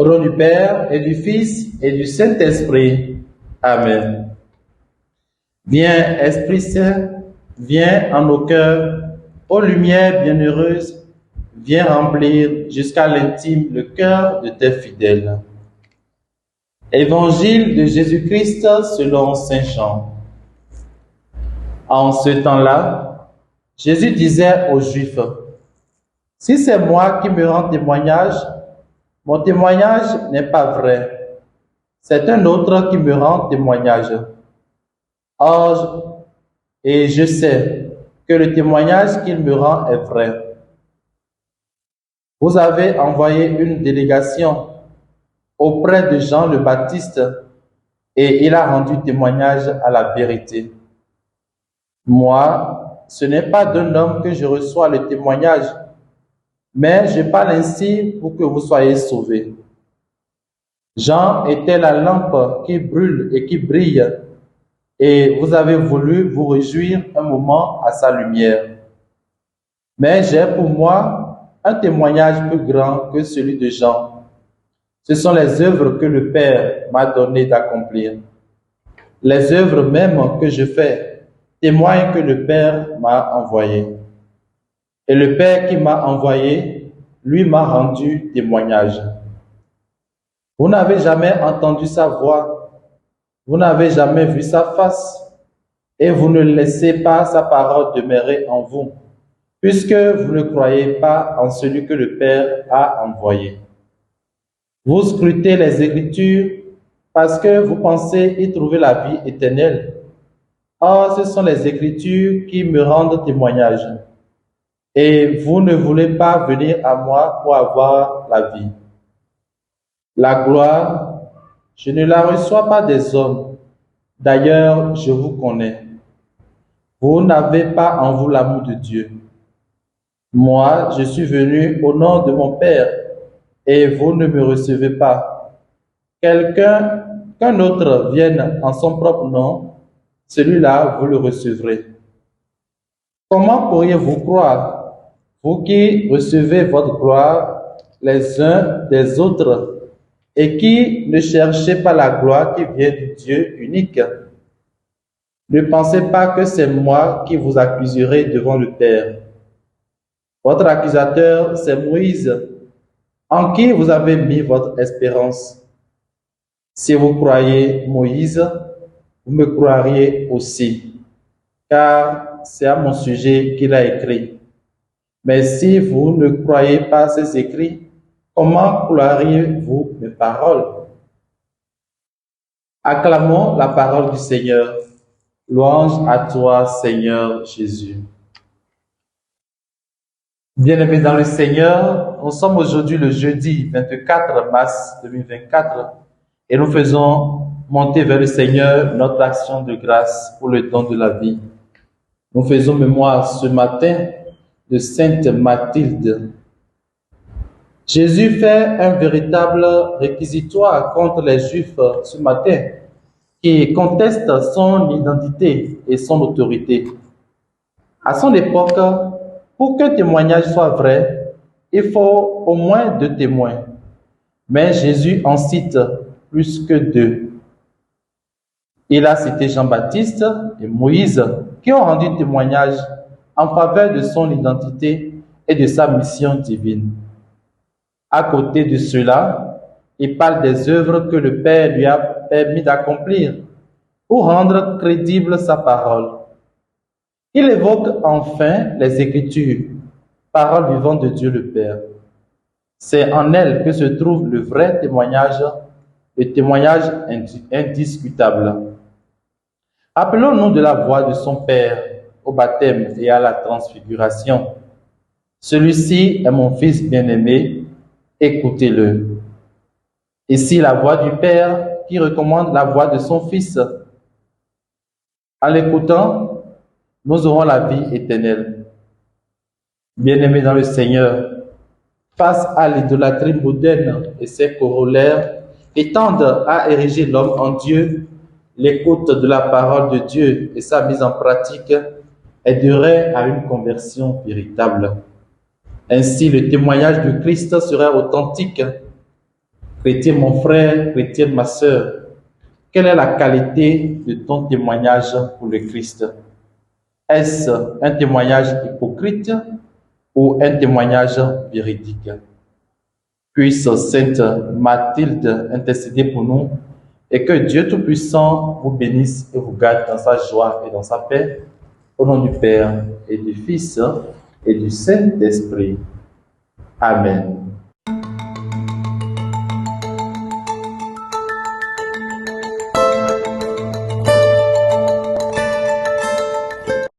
Au nom du Père et du Fils et du Saint-Esprit. Amen. Viens, Esprit Saint, viens en nos cœurs, ô lumière bienheureuse, viens remplir jusqu'à l'intime le cœur de tes fidèles. Évangile de Jésus-Christ selon saint Jean. En ce temps-là, Jésus disait aux Juifs, « Si c'est moi qui me rends témoignage, mon témoignage n'est pas vrai. C'est un autre qui me rend témoignage. Or, et je sais que le témoignage qu'il me rend est vrai. Vous avez envoyé une délégation auprès de Jean le Baptiste et il a rendu témoignage à la vérité. Moi, ce n'est pas d'un homme que je reçois le témoignage, mais je parle ainsi pour que vous soyez sauvés. Jean était la lampe qui brûle et qui brille, et vous avez voulu vous réjouir un moment à sa lumière. Mais j'ai pour moi un témoignage plus grand que celui de Jean. Ce sont les œuvres que le Père m'a donné d'accomplir. Les œuvres même que je fais témoignent que le Père m'a envoyé. Et le Père qui m'a envoyé, lui m'a rendu témoignage. Vous n'avez jamais entendu sa voix, vous n'avez jamais vu sa face, et vous ne laissez pas sa parole demeurer en vous, puisque vous ne croyez pas en celui que le Père a envoyé. Vous scrutez les Écritures parce que vous pensez y trouver la vie éternelle. Or, ce sont les Écritures qui me rendent témoignage. Et vous ne voulez pas venir à moi pour avoir la vie. La gloire, je ne la reçois pas des hommes. D'ailleurs, je vous connais. Vous n'avez pas en vous l'amour de Dieu. Moi, je suis venu au nom de mon Père, et vous ne me recevez pas. Qu'un autre vienne en son propre nom, celui-là, vous le recevrez. Comment pourriez-vous croire, vous qui recevez votre gloire les uns des autres et qui ne cherchez pas la gloire qui vient du Dieu unique? Ne pensez pas que c'est moi qui vous accuserai devant le Père. Votre accusateur, c'est Moïse, en qui vous avez mis votre espérance. Si vous croyez Moïse, vous me croiriez aussi, car c'est à mon sujet qu'il a écrit. Mais si vous ne croyez pas ces écrits, comment croiriez-vous mes paroles? Acclamons la parole du Seigneur. Louange à toi, Seigneur Jésus. Bien-aimés dans le Seigneur, nous sommes aujourd'hui le jeudi 24 mars 2024 et nous faisons monter vers le Seigneur notre action de grâce pour le don de la vie. Nous faisons mémoire ce matin de Sainte Mathilde. Jésus fait un véritable réquisitoire contre les Juifs ce matin qui contestent son identité et son autorité. À son époque, pour qu'un témoignage soit vrai, il faut au moins 2 témoins. Mais Jésus en cite plus que 2. Il a cité Jean-Baptiste et Moïse qui ont rendu témoignage en faveur de son identité et de sa mission divine. À côté de cela, il parle des œuvres que le Père lui a permis d'accomplir pour rendre crédible sa parole. Il évoque enfin les Écritures, parole vivante de Dieu le Père. C'est en elles que se trouve le vrai témoignage, le témoignage indiscutable. Appelons-nous de la voix de son Père au baptême et à la transfiguration. Celui-ci est mon Fils bien-aimé, écoutez-le. Ici la voix du Père qui recommande la voix de son Fils. En l'écoutant, nous aurons la vie éternelle. Bien-aimés dans le Seigneur, face à l'idolâtrie moderne et ses corollaires qui tendent à ériger l'homme en Dieu, l'écoute de la parole de Dieu et sa mise en pratique aiderait à une conversion véritable. Ainsi, le témoignage de Christ serait authentique. Chrétien, mon frère, chrétienne, ma sœur, quelle est la qualité de ton témoignage pour le Christ? Est-ce un témoignage hypocrite ou un témoignage véridique? Puisse Sainte Mathilde intercéder pour nous et que Dieu Tout-Puissant vous bénisse et vous garde dans sa joie et dans sa paix. Au nom du Père et du Fils et du Saint-Esprit. Amen.